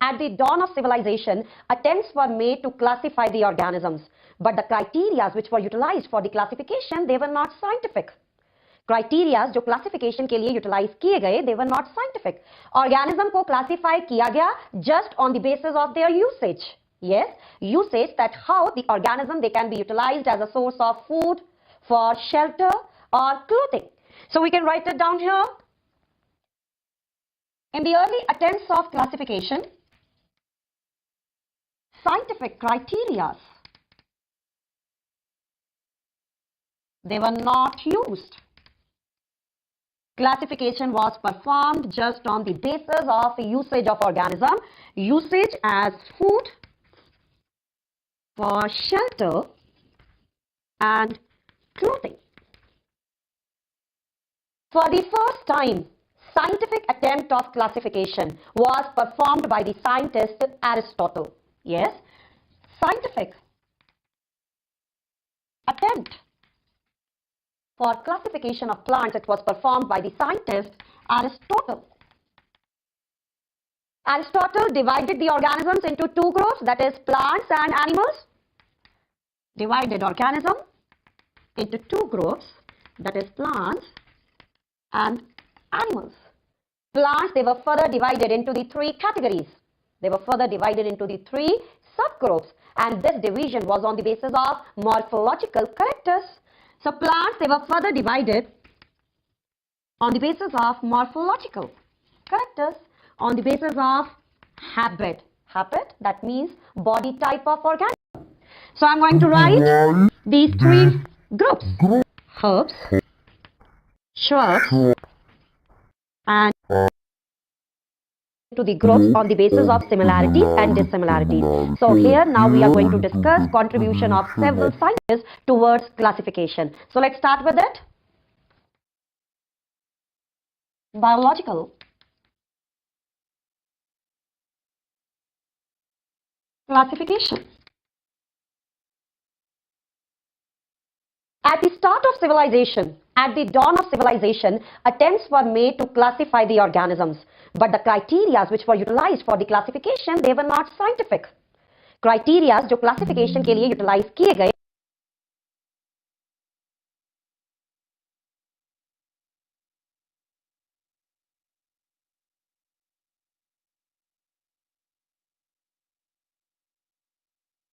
At the dawn of civilization, attempts were made to classify the organisms, but the criteria which were utilized for the classification, they were not scientific. Criteria जो classification के लिए utilize किए गए, they were not scientific. Organism को classify किया गया just on the basis of their usage. Yes, usage, that how the organism, they can be utilized as a source of food, for shelter or clothing. So we can write it down here. In the early attempts of classification, scientific criteria, they were not used. Classification was performed just on the basis of usage of organism, usage as food, for shelter and clothing. For the first time, scientific attempt of classification was performed by the scientist Aristotle. Yes, scientific attempt for classification of plants, it was performed by the scientist Aristotle. Aristotle divided the organisms into two groups, that is plants and animals. Divided organism into two groups, that is plants and animals. Plants, they were further divided into the three categories. They were further divided into the three subgroups, and this division was on the basis of morphological characters. So plants, they were further divided on the basis of morphological characters, on the basis of habit. Habit, that means body type of organism. So I'm going to write these three groups: herbs, shrubs, and to the groups on the basis of similarities and dissimilarities. So here now we are going to discuss contribution of several scientists towards classification. So let's start with it. Biological classification. At the start of civilization, at the dawn of civilization, attempts were made to classify the organisms, but the criteria which were utilized for the classification, they were not scientific. Criteria जो classification के लिए utilize किए गए,